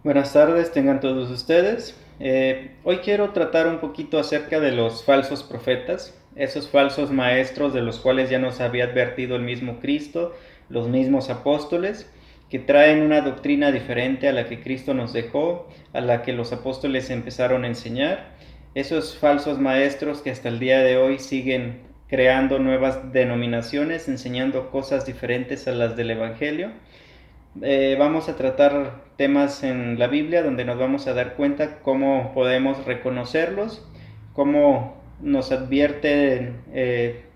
Buenas tardes, tengan todos ustedes. Hoy quiero tratar un poquito acerca de los falsos profetas, esos falsos maestros de los cuales ya nos había advertido el mismo Cristo, los mismos apóstoles, que traen una doctrina diferente a la que Cristo nos dejó, a la que los apóstoles empezaron a enseñar. Esos falsos maestros que hasta el día de hoy siguen creando nuevas denominaciones, enseñando cosas diferentes a las del Evangelio. Vamos a tratar temas en la Biblia donde nos vamos a dar cuenta cómo podemos reconocerlos, cómo nos advierten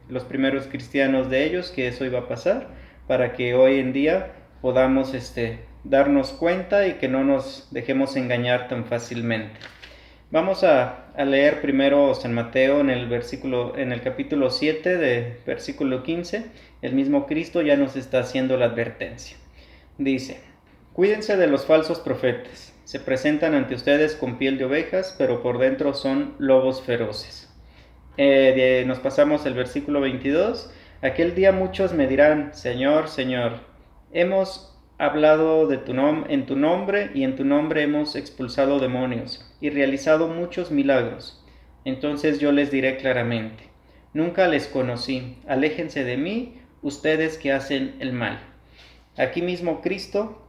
los primeros cristianos de ellos que eso iba a pasar, para que hoy en día podamos darnos cuenta y que no nos dejemos engañar tan fácilmente. Vamos a leer primero San Mateo en el capítulo 7 de versículo 15. El mismo Cristo ya nos está haciendo la advertencia. Dice: cuídense de los falsos profetas. Se presentan ante ustedes con piel de ovejas, pero por dentro son lobos feroces. Nos pasamos el versículo 22. Aquel día muchos me dirán: Señor, Señor, hemos hablado en tu nombre, y en tu nombre hemos expulsado demonios y realizado muchos milagros. Entonces yo les diré claramente: nunca les conocí. Aléjense de mí, ustedes que hacen el mal. Aquí mismo Cristo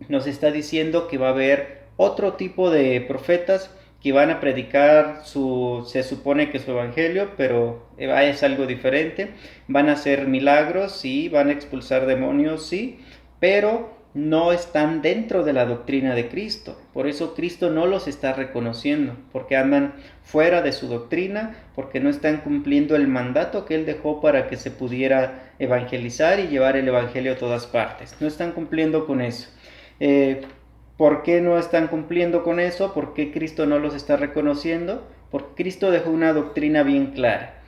nos está diciendo que va a haber otro tipo de profetas que van a predicar se supone que su evangelio, pero es algo diferente. Van a hacer milagros, sí, van a expulsar demonios, sí, pero no están dentro de la doctrina de Cristo. Por eso Cristo no los está reconociendo, porque andan fuera de su doctrina, porque no están cumpliendo el mandato que Él dejó para que se pudiera evangelizar y llevar el evangelio a todas partes. No están cumpliendo con eso. Eh, ¿Por qué no están cumpliendo con eso? ¿Por qué Cristo no los está reconociendo? Porque Cristo dejó una doctrina bien clara.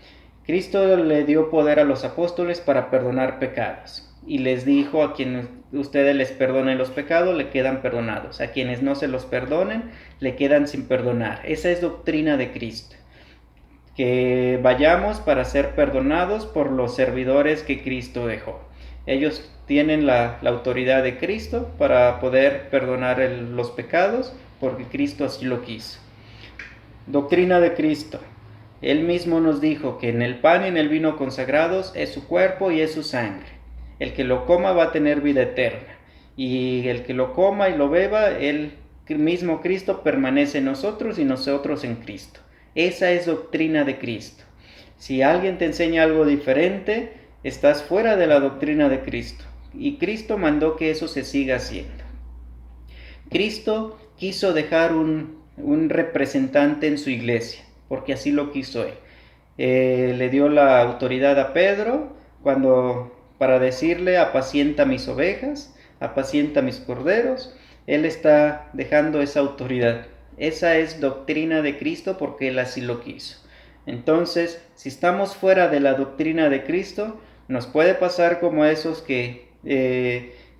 Cristo le dio poder a los apóstoles para perdonar pecados. Y les dijo: a quienes ustedes les perdonen los pecados, le quedan perdonados. A quienes no se los perdonen, le quedan sin perdonar. Esa es doctrina de Cristo. Que vayamos para ser perdonados por los servidores que Cristo dejó. Ellos tienen la autoridad de Cristo para poder perdonar los pecados, porque Cristo así lo quiso. Doctrina de Cristo. Él mismo nos dijo que en el pan y en el vino consagrados es su cuerpo y es su sangre. El que lo coma va a tener vida eterna, y el que lo coma y lo beba, el mismo Cristo permanece en nosotros y nosotros en Cristo. Esa es doctrina de Cristo. Si alguien te enseña algo diferente, estás fuera de la doctrina de Cristo, y Cristo mandó que eso se siga haciendo. Cristo quiso dejar un representante en su iglesia, porque así lo quiso Él. Le dio la autoridad a Pedro para decirle: apacienta mis ovejas, apacienta mis corderos. Él está dejando esa autoridad. Esa es doctrina de Cristo, porque Él así lo quiso. Entonces, si estamos fuera de la doctrina de Cristo, nos puede pasar como esos que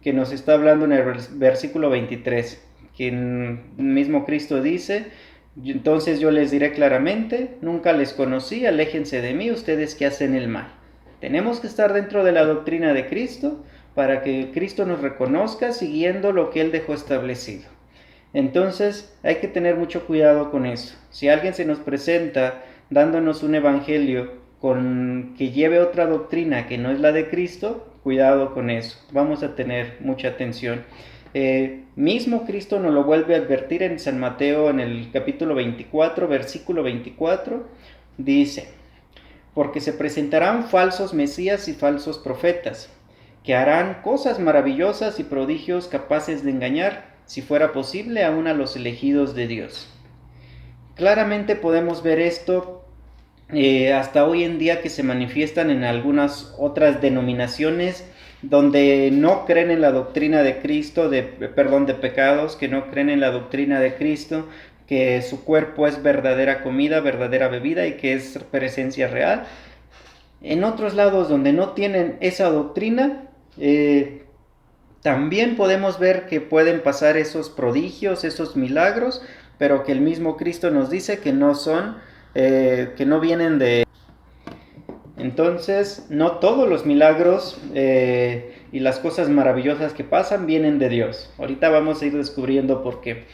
nos está hablando en el versículo 23, que mismo Cristo dice: entonces yo les diré claramente, nunca les conocí, aléjense de mí, ustedes que hacen el mal. Tenemos que estar dentro de la doctrina de Cristo para que Cristo nos reconozca, siguiendo lo que Él dejó establecido. Entonces hay que tener mucho cuidado con eso. Si alguien se nos presenta dándonos un evangelio que lleve otra doctrina que no es la de Cristo, cuidado con eso. Vamos a tener mucha atención. Mismo Cristo nos lo vuelve a advertir en San Mateo, en el capítulo 24, versículo 24, dice: porque se presentarán falsos mesías y falsos profetas, que harán cosas maravillosas y prodigios capaces de engañar, si fuera posible, aún a los elegidos de Dios. Claramente podemos ver esto hasta hoy en día, que se manifiestan en algunas otras denominaciones donde no creen en la doctrina de Cristo, de pecados, que no creen en la doctrina de Cristo, que su cuerpo es verdadera comida, verdadera bebida, y que es presencia real. En otros lados donde no tienen esa doctrina, también podemos ver que pueden pasar esos prodigios, esos milagros, pero que el mismo Cristo nos dice que no son, que no vienen de... Entonces, no todos los milagros y las cosas maravillosas que pasan vienen de Dios. Ahorita vamos a ir descubriendo por qué.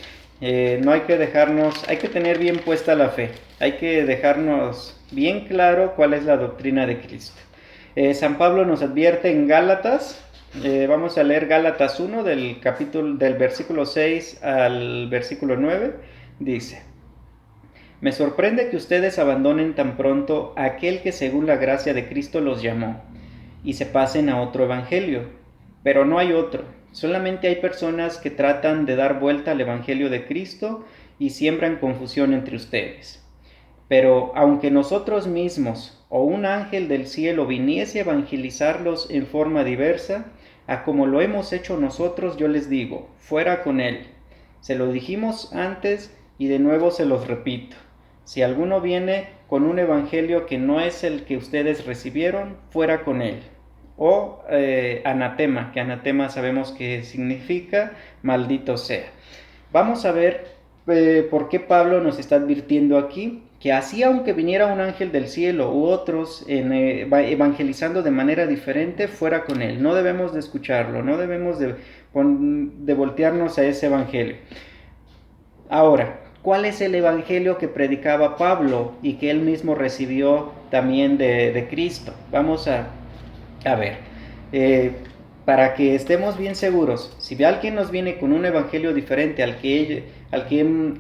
No hay que dejarnos, hay que tener bien puesta la fe, hay que dejarnos bien claro cuál es la doctrina de Cristo. San Pablo nos advierte en Gálatas, vamos a leer Gálatas 1 del versículo 6 al versículo 9, dice: Me sorprende que ustedes abandonen tan pronto a aquel que según la gracia de Cristo los llamó, y se pasen a otro evangelio. Pero no hay otro, solamente hay personas que tratan de dar vuelta al evangelio de Cristo y siembran confusión entre ustedes. Pero aunque nosotros mismos o un ángel del cielo viniese a evangelizarlos en forma diversa, a como lo hemos hecho nosotros, yo les digo, fuera con él. Se lo dijimos antes y de nuevo se los repito. Si alguno viene con un evangelio que no es el que ustedes recibieron, fuera con él. O anatema, que anatema sabemos que significa maldito sea. Vamos a ver por qué Pablo nos está advirtiendo aquí que así aunque viniera un ángel del cielo u otros evangelizando de manera diferente, fuera con él. No debemos de escucharlo, no debemos de voltearnos a ese evangelio. Ahora, ¿cuál es el evangelio que predicaba Pablo y que él mismo recibió también de Cristo? Vamos a ver. Para que estemos bien seguros, si alguien nos viene con un evangelio diferente al que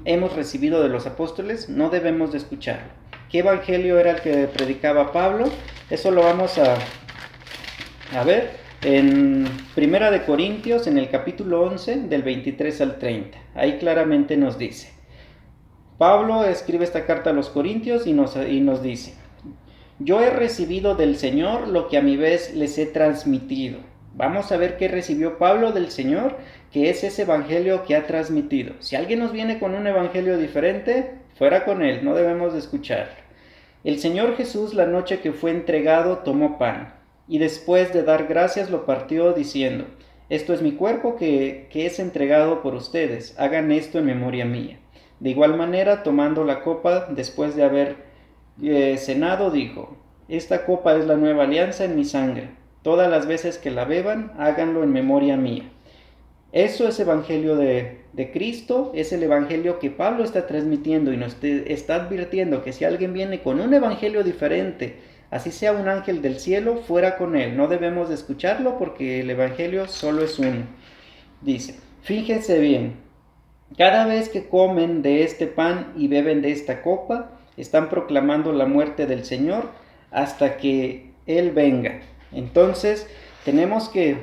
hemos recibido de los apóstoles, no debemos de escucharlo. ¿Qué evangelio era el que predicaba Pablo? Eso lo vamos a ver en Primera de Corintios, en el capítulo 11, del 23 al 30. Ahí claramente nos dice, Pablo escribe esta carta a los Corintios y nos dice: Yo he recibido del Señor lo que a mi vez les he transmitido. Vamos a ver qué recibió Pablo del Señor, que es ese evangelio que ha transmitido. Si alguien nos viene con un evangelio diferente, fuera con él, no debemos de escucharlo. El Señor Jesús, la noche que fue entregado, tomó pan, y después de dar gracias lo partió diciendo: Esto es mi cuerpo que es entregado por ustedes, hagan esto en memoria mía. De igual manera, tomando la copa, después de haber cenado, dijo: Esta copa es la nueva alianza en mi sangre. Todas las veces que la beban, háganlo en memoria mía. Eso es evangelio de Cristo, es el evangelio que Pablo está transmitiendo y nos está advirtiendo que si alguien viene con un evangelio diferente, así sea un ángel del cielo, fuera con él. No debemos de escucharlo porque el evangelio solo es uno. Dice, fíjense bien, cada vez que comen de este pan y beben de esta copa, están proclamando la muerte del Señor hasta que Él venga. Entonces, tenemos que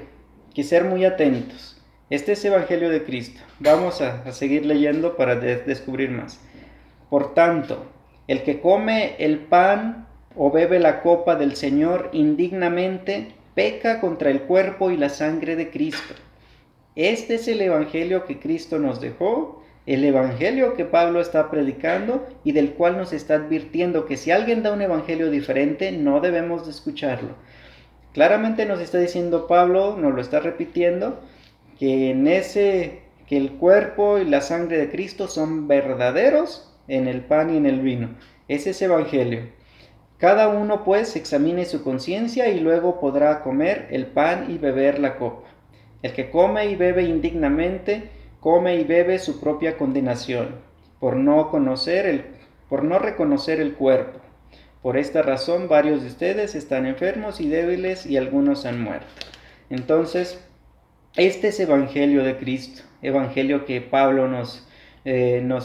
ser muy atentos. Este es el Evangelio de Cristo. Vamos a seguir leyendo para descubrir más. Por tanto, el que come el pan o bebe la copa del Señor indignamente, peca contra el cuerpo y la sangre de Cristo. Este es el evangelio que Cristo nos dejó, el evangelio que Pablo está predicando y del cual nos está advirtiendo que si alguien da un evangelio diferente, no debemos de escucharlo. Claramente nos está diciendo Pablo, nos lo está repitiendo, que el cuerpo y la sangre de Cristo son verdaderos en el pan y en el vino. Ese es evangelio. Cada uno pues examine su conciencia y luego podrá comer el pan y beber la copa. El que come y bebe indignamente, come y bebe su propia condenación, por no reconocer el cuerpo. Por esta razón varios de ustedes están enfermos y débiles y algunos han muerto. Entonces, este es evangelio de Cristo, evangelio que Pablo nos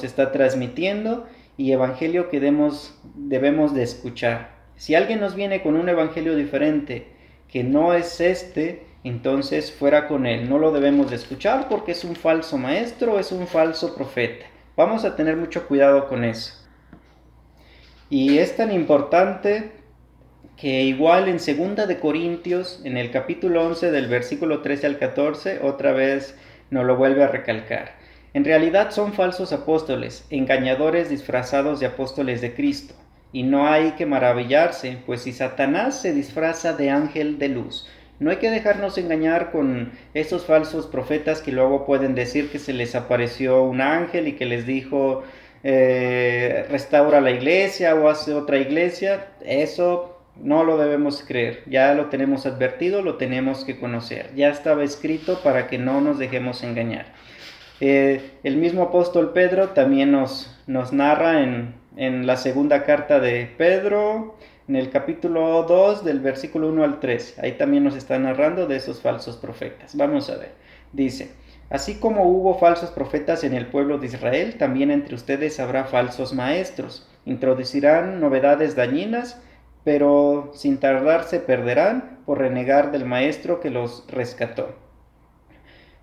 está transmitiendo y evangelio que debemos de escuchar. Si alguien nos viene con un evangelio diferente que no es este, entonces fuera con él. No lo debemos de escuchar porque es un falso maestro, es un falso profeta. Vamos a tener mucho cuidado con eso. Y es tan importante que igual en 2 de Corintios, en el capítulo 11 del versículo 13 al 14, otra vez nos lo vuelve a recalcar. En realidad son falsos apóstoles, engañadores disfrazados de apóstoles de Cristo. Y no hay que maravillarse, pues si Satanás se disfraza de ángel de luz, no hay que dejarnos engañar con estos falsos profetas que luego pueden decir que se les apareció un ángel y que les dijo restaura la iglesia o hace otra iglesia. Eso no lo debemos creer, ya lo tenemos advertido, lo tenemos que conocer, ya estaba escrito para que no nos dejemos engañar. El mismo apóstol Pedro también nos narra en la segunda carta de Pedro, en el capítulo 2 del versículo 1 al 3. Ahí también nos está narrando de esos falsos profetas. Vamos a ver. Dice, así como hubo falsos profetas en el pueblo de Israel, también entre ustedes habrá falsos maestros. Introducirán novedades dañinas, pero sin tardar se perderán por renegar del maestro que los rescató.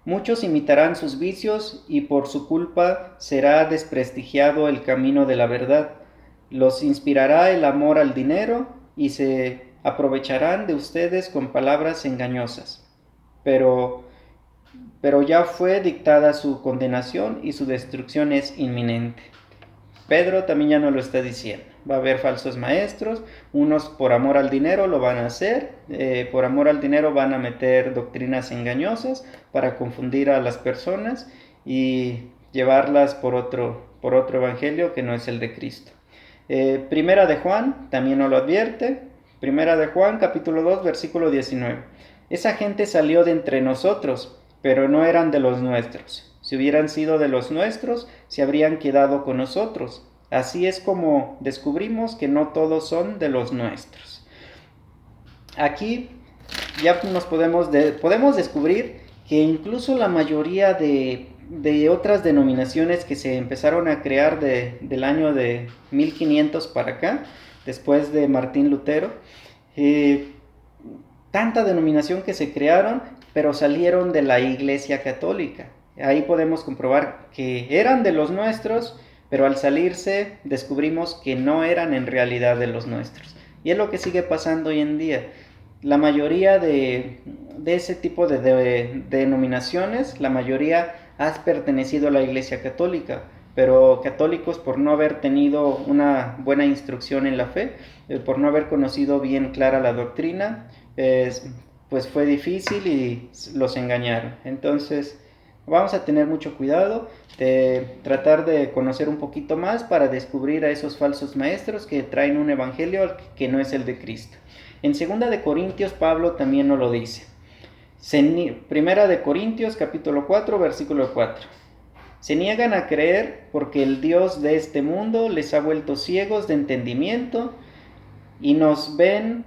Muchos imitarán sus vicios y por su culpa será desprestigiado el camino de la verdad. Los inspirará el amor al dinero y se aprovecharán de ustedes con palabras engañosas. Pero, pero ya fue dictada su condenación y su destrucción es inminente. Pedro también ya nos lo está diciendo. Va a haber falsos maestros, unos por amor al dinero lo van a hacer, por amor al dinero van a meter doctrinas engañosas para confundir a las personas y llevarlas por otro evangelio que no es el de Cristo. Primera de Juan también nos lo advierte. Primera de Juan capítulo 2 versículo 19. Esa gente salió de entre nosotros, pero no eran de los nuestros. Si hubieran sido de los nuestros, se habrían quedado con nosotros. Así es como descubrimos que no todos son de los nuestros. Aquí ya podemos descubrir que incluso la mayoría de otras denominaciones que se empezaron a crear del año de 1500 para acá, después de Martín Lutero, tanta denominación que se crearon, pero salieron de la Iglesia Católica. Ahí podemos comprobar que eran de los nuestros, pero al salirse descubrimos que no eran en realidad de los nuestros. Y es lo que sigue pasando hoy en día. La mayoría de ese tipo de denominaciones, la mayoría ha pertenecido a la Iglesia Católica, pero católicos por no haber tenido una buena instrucción en la fe, por no haber conocido bien clara la doctrina, pues fue difícil y los engañaron. Entonces vamos a tener mucho cuidado de tratar de conocer un poquito más para descubrir a esos falsos maestros que traen un evangelio que no es el de Cristo. En 2 de Corintios Pablo también nos lo dice. Primera de Corintios capítulo 4 versículo 4. Se niegan a creer porque el Dios de este mundo les ha vuelto ciegos de entendimiento y no ven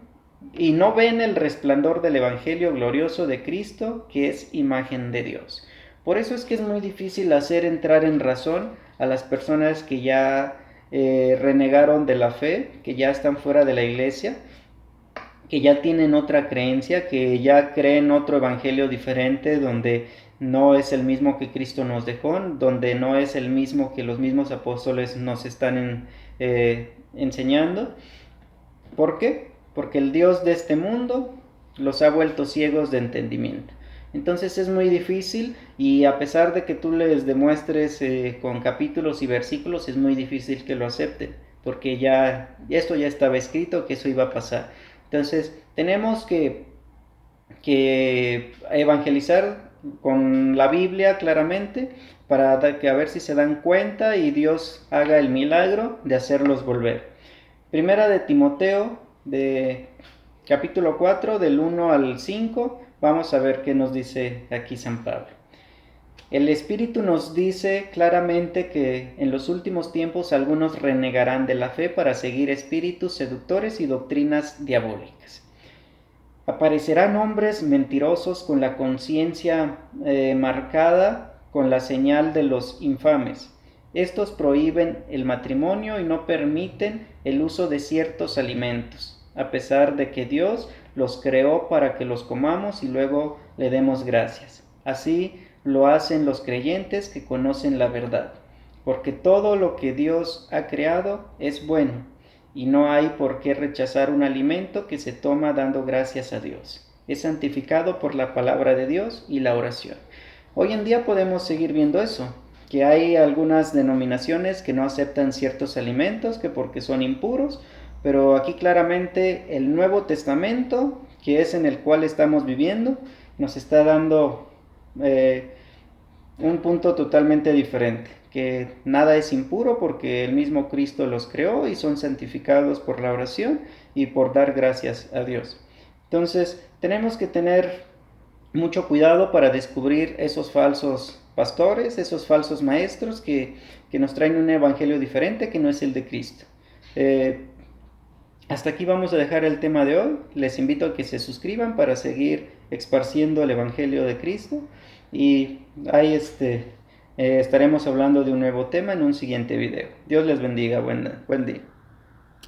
el resplandor del evangelio glorioso de Cristo, que es imagen de Dios. Por eso es que es muy difícil hacer entrar en razón a las personas que ya renegaron de la fe, que ya están fuera de la iglesia, que ya tienen otra creencia, que ya creen otro evangelio diferente, donde no es el mismo que Cristo nos dejó, donde no es el mismo que los mismos apóstoles nos están enseñando. ¿Por qué? Porque el Dios de este mundo los ha vuelto ciegos de entendimiento. Entonces es muy difícil, y a pesar de que tú les demuestres con capítulos y versículos, es muy difícil que lo acepten, porque esto ya estaba escrito que eso iba a pasar. Entonces tenemos que evangelizar con la Biblia claramente, para que a ver si se dan cuenta y Dios haga el milagro de hacerlos volver. Primera de Timoteo, de capítulo 4, del 1 al 5, vamos a ver qué nos dice aquí San Pablo. El Espíritu nos dice claramente que en los últimos tiempos algunos renegarán de la fe para seguir espíritus seductores y doctrinas diabólicas. Aparecerán hombres mentirosos con la conciencia marcada con la señal de los infames. Estos prohíben el matrimonio y no permiten el uso de ciertos alimentos, a pesar de que Dios los creó para que los comamos y luego le demos gracias. Así lo hacen los creyentes que conocen la verdad, porque todo lo que Dios ha creado es bueno, y no hay por qué rechazar un alimento que se toma dando gracias a Dios. Es santificado por la palabra de Dios y la oración. Hoy en día podemos seguir viendo eso, que hay algunas denominaciones que no aceptan ciertos alimentos, que porque son impuros, pero aquí claramente el Nuevo Testamento, que es en el cual estamos viviendo, nos está dando un punto totalmente diferente, que nada es impuro porque el mismo Cristo los creó y son santificados por la oración y por dar gracias a Dios. Entonces, tenemos que tener mucho cuidado para descubrir esos falsos pastores, esos falsos maestros que nos traen un evangelio diferente que no es el de Cristo. Eh, Hasta aquí vamos a dejar el tema de hoy. Les invito a que se suscriban para seguir esparciendo el Evangelio de Cristo. Y ahí estaremos hablando de un nuevo tema en un siguiente video. Dios les bendiga. Buen día.